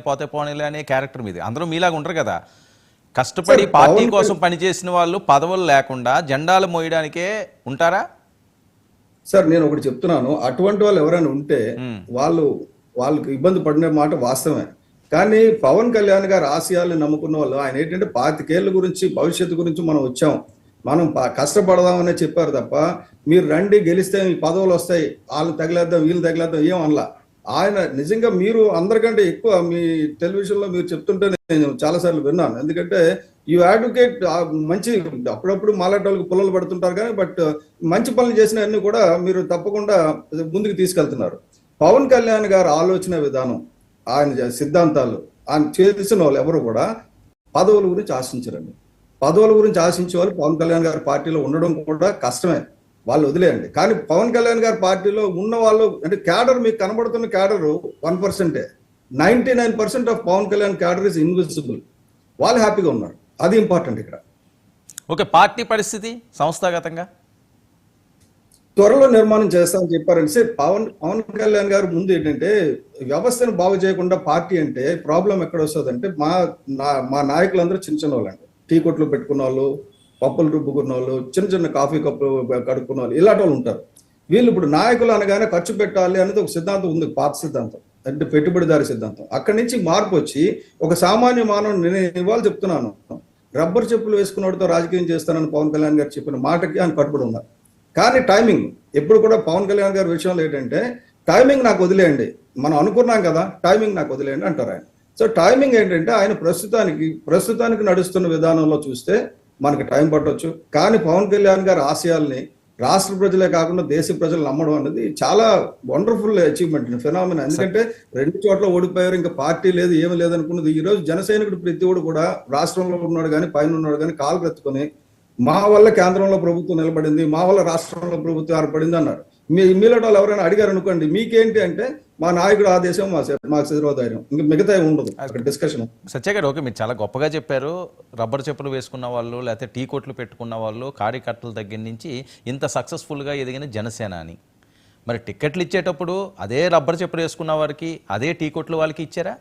పోతే పోనీలే అనే క్యారెక్టర్ మీది. అందరూ మీలాగా ఉండరు కదా. కష్టపడి పార్టీ కోసం పనిచేసిన వాళ్ళు పదవులు లేకుండా జెండాలు మోయడానికే ఉంటారా? సార్ నేను ఒకటి చెప్తున్నాను, అటువంటి వాళ్ళు ఎవరైనా ఉంటే వాళ్ళకి ఇబ్బంది పడిన మాట వాస్తవమే. కానీ పవన్ కళ్యాణ్ గారి ఆశయాలను నమ్ముకున్న వాళ్ళు, ఆయన ఏంటంటే 25 ఏళ్ల గురించి భవిష్యత్తు గురించి మనం వచ్చాం, మనం కష్టపడదామనే చెప్పారు తప్ప మీరు రండి గెలిస్తే మీ పదవులు వస్తాయి, వాళ్ళు తగిలేద్దాం వీళ్ళు తగిలేద్దాం ఏం అనలా. ఆయన నిజంగా మీరు అందరికంటే ఎక్కువ మీ టెలివిజన్లో మీరు చెప్తుంటే నేను చాలాసార్లు విన్నాను. ఎందుకంటే యూ అడ్వకేట్ మంచి, అప్పుడప్పుడు మాలాంటి వాళ్ళకి పుల్లలు పడుతుంటారు కానీ బట్ మంచి పనులు చేసిన అన్ని కూడా మీరు తప్పకుండా ముందుకు తీసుకెళ్తున్నారు. పవన్ కళ్యాణ్ గారి ఆలోచన విధానం, ఆయన సిద్ధాంతాలు, ఆయన చేసిన వాళ్ళు ఎవరు కూడా పదవుల గురించి ఆశించరండి. పదవుల గురించి ఆశించే వాళ్ళు పవన్ కళ్యాణ్ గారి పార్టీలో ఉండడం కూడా కష్టమే, వాళ్ళు వదిలేయండి. కానీ పవన్ కళ్యాణ్ గారి పార్టీలో ఉన్న వాళ్ళు అంటే క్యాడర్, మీకు కనబడుతున్న cadre 1%. 99% of Pawan Kalyan cadre is invisible. వాళ్ళు హ్యాపీగా ఉన్నారు, అది ఇంపార్టెంట్ ఇక్కడ. ఓకే, పార్టీ పరిస్థితి సంస్థాగతంగా త్వరలో నిర్మాణం చేస్తామని చెప్పారంటే పవన్ కళ్యాణ్ గారు ముందు ఏంటంటే వ్యవస్థను బాగు చేయకుండా పార్టీ అంటే ప్రాబ్లం ఎక్కడ వస్తుంది అంటే మా నాయకులందరూ చిన్న చిన్న వాళ్ళండి, టీ కొట్లు పెట్టుకున్న వాళ్ళు, పప్పులు రుబ్బుకున్న వాళ్ళు, చిన్న చిన్న కాఫీ కప్పులు కడుక్కున్న వాళ్ళు, ఇలాంటి వాళ్ళు ఉంటారు. వీళ్ళు ఇప్పుడు నాయకులు అనగానే ఖర్చు పెట్టాలి అనేది ఒక సిద్ధాంతం ఉంది, పాత సిద్ధాంతం, అంటే పెట్టుబడిదారి సిద్ధాంతం. అక్కడి నుంచి మార్పు వచ్చి ఒక సామాన్య మానవుడు, నేను ఇవాళ చెప్తున్నాను, రబ్బర్ చెప్పులు వేసుకున్నవాడితో రాజకీయం చేస్తానని పవన్ కళ్యాణ్ గారు చెప్పిన మాటకి ఆయన కట్టుబడి ఉన్నారు. కానీ టైమింగ్ ఎప్పుడు కూడా పవన్ కళ్యాణ్ గారి విషయంలో ఏంటంటే టైమింగ్ నాకు వదిలేయండి, మనం అనుకున్నాం కదా టైమింగ్ నాకు వదిలేయండి అంటారు ఆయన. సో టైమింగ్ ఏంటంటే ఆయన ప్రస్తుతానికి నడుస్తున్న విధానంలో చూస్తే మనకి టైం పట్టవచ్చు. కానీ పవన్ కళ్యాణ్ గారి ఆశయాల్ని రాష్ట్ర ప్రజలే కాకుండా దేశ ప్రజలు నమ్మడం అనేది చాలా వండర్ఫుల్ అచీవ్మెంట్, ఫినామినా. ఎందుకంటే 2 చోట్ల ఓడిపోయారు, ఇంకా పార్టీ లేదు ఏమి లేదనుకున్నది. ఈ రోజు జనసైనికుడు ప్రతి ఒడు కూడా రాష్ట్రంలో ఉన్నాడు కానీ పైన ఉన్నాడు కానీ కాలు ఎత్తుకొని మా వల్ల కేంద్రంలో ప్రభుత్వం నిలబడింది, మా వల్ల రాష్ట్రంలో ప్రభుత్వం ఏర్పడింది అన్నారు. మీలాంటి వాళ్ళు ఎవరైనా అడిగారు అనుకోండి, మీకేంటి అంటే మా నాయకుడు ఆదేశం మాకు శిరోధైర్యం, ఇంకా మిగతా ఉండదు అక్కడ డిస్కషన్. సత్య గారు, ఓకే, మీరు చాలా గొప్పగా చెప్పారు. రబ్బర్ చెప్పులు వేసుకున్న వాళ్ళు, లేకపోతే టీ కొట్లు పెట్టుకున్న వాళ్ళు, కార్యకర్తల దగ్గర నుంచి ఇంత సక్సెస్ఫుల్గా ఎదిగిన జనసేన అని. మరి టికెట్లు ఇచ్చేటప్పుడు అదే రబ్బర్ చెప్పులు వేసుకున్న వారికి అదే టీ కొట్లు వాళ్ళకి ఇచ్చారా?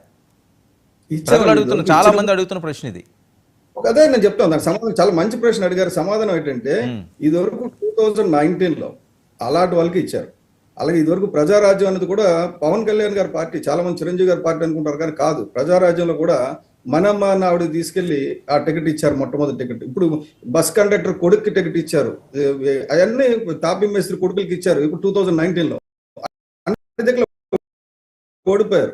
ప్రజలు అడుగుతున్న, చాలా మంది అడుగుతున్న ప్రశ్న ఇది. అదే నేను చెప్తాను, దానికి సమాధానం చాలా మంచి ప్రశ్న అడిగారు. సమాధానం ఏంటంటే ఇదివరకు 2019లో అలాంటి వాళ్ళకి ఇచ్చారు. అలాగే ఇదివరకు ప్రజారాజ్యం అనేది కూడా పవన్ కళ్యాణ్ గారి పార్టీ, చాలా మంది చిరంజీవి గారి పార్టీ అనుకుంటారు కానీ కాదు, ప్రజారాజ్యంలో కూడా మనమ్మ అన్న ఆవిడ తీసుకెళ్లి ఆ టికెట్ ఇచ్చారు, మొట్టమొదటి టికెట్. ఇప్పుడు బస్ కండక్టర్ కొడుక్కి టికెట్ ఇచ్చారు, అవన్నీ తాపీ మేస్త్రి కొడుకులకి ఇచ్చారు. ఇప్పుడు 2019లో ఓడిపోయారు.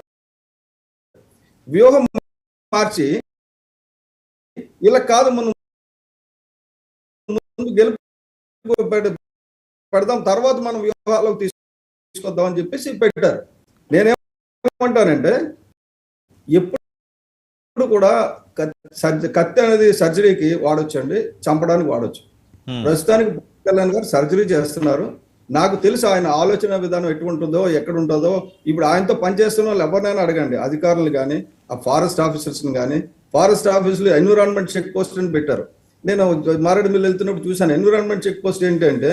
వ్యూహం మార్చి ఇలా కాదు, మనం గెలుపు పెడదాం, తర్వాత మనం వ్యూహాలకు తీసుకొద్దాం అని చెప్పేసి పెట్టారు. నేనేమంటానంటే ఎప్పుడు కూడా కత్తి అనేది సర్జరీకి వాడొచ్చండి, చంపడానికి వాడొచ్చు. ప్రస్తుతానికి పవన్ కళ్యాణ్ గారు సర్జరీ చేస్తున్నారు. నాకు తెలుసు ఆయన ఆలోచన విధానం ఎటువంటిదో ఎక్కడ ఉంటుందో. ఇప్పుడు ఆయనతో పనిచేస్తున్న వాళ్ళు ఎవరినైనా అడగండి, అధికారులు కానీ ఆ ఫారెస్ట్ ఆఫీసర్స్ కానీ. ఫారెస్ట్ ఆఫీసులు ఎన్విరాన్మెంట్ చెక్ పోస్ట్ అని పెట్టారు. నేను మారేడుమిల్లి వెళ్తున్నప్పుడు చూశాను. ఎన్విరాన్మెంట్ చెక్ పోస్ట్ ఏంటంటే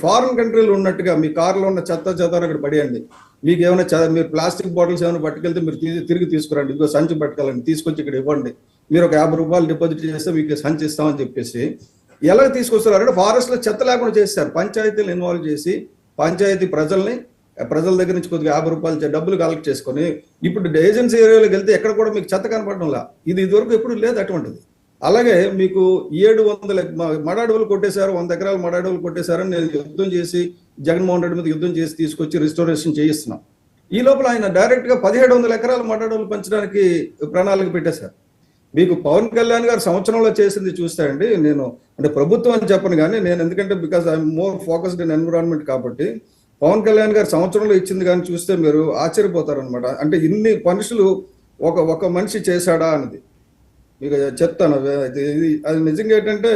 ఫారిన్ కంట్రీలో ఉన్నట్టుగా మీ కార్లో ఉన్న చెత్త అక్కడ పడేయండి, మీకు ఏమైనా మీరు ప్లాస్టిక్ బాటిల్స్ ఏమైనా పట్టుకెళ్తే మీరు తిరిగి తీసుకురండి, ఇంకో సంచి పట్టుకెళ్ళండి, తీసుకొచ్చి ఇక్కడ ఇవ్వండి, మీరు ఒక 50 రూపాయలు డిపాజిట్ చేస్తే మీకు సంచి ఇస్తామని చెప్పేసి ఎలా తీసుకొస్తారంటే ఫారెస్ట్ లో చెత్త లేకుండా చేశారు. పంచాయతీలు ఇన్వాల్వ్ చేసి పంచాయతీ ప్రజల దగ్గర నుంచి కొద్దిగా 50 రూపాయలు డబ్బులు కలెక్ట్ చేసుకొని ఇప్పుడు ఏజెన్సీ ఏరియాలోకి వెళ్తే ఎక్కడ కూడా మీకు చెత్త కనపడడంలా. ఇది ఇదివరకు ఎప్పుడు లేదు అటువంటిది. అలాగే మీకు 700 మడాడవులు కొట్టేశారు, 100 ఎకరాలు మడాడవులు కొట్టేశారని నేను యుద్ధం చేసి జగన్మోహన్ రెడ్డి మీద యుద్ధం చేసి తీసుకొచ్చి రిస్టోరేషన్ చేయిస్తున్నాం. ఈ లోపల ఆయన డైరెక్ట్ గా 1700 ఎకరాలు మడాడవులు పెంచడానికి ప్రణాళిక పెట్టేశారు. మీకు పవన్ కళ్యాణ్ గారు సంవత్సరంలో చేసింది చూస్తే అండి, నేను అంటే ప్రభుత్వం అని చెప్పను కానీ నేను, ఎందుకంటే because I'm more focused in environment కాబట్టి, పవన్ కళ్యాణ్ గారు సంవత్సరంలో ఇచ్చింది కానీ చూస్తే మీరు ఆశ్చర్యపోతారు అనమాట. అంటే ఇన్ని మనుషులు ఒక మనిషి చేశాడా అన్నది మీకు చెప్తాను. అది నిజంగా ఏంటంటే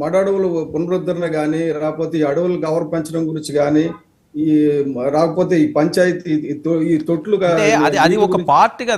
మడాడవులు పునరుద్ధరణ కానీ, రాకపోతే ఈ అడవులు కవర్ పెంచడం గురించి కానీ, రాకపోతే ఈ పంచాయతీ ఈ తొట్లు అది ఒక పార్టీగా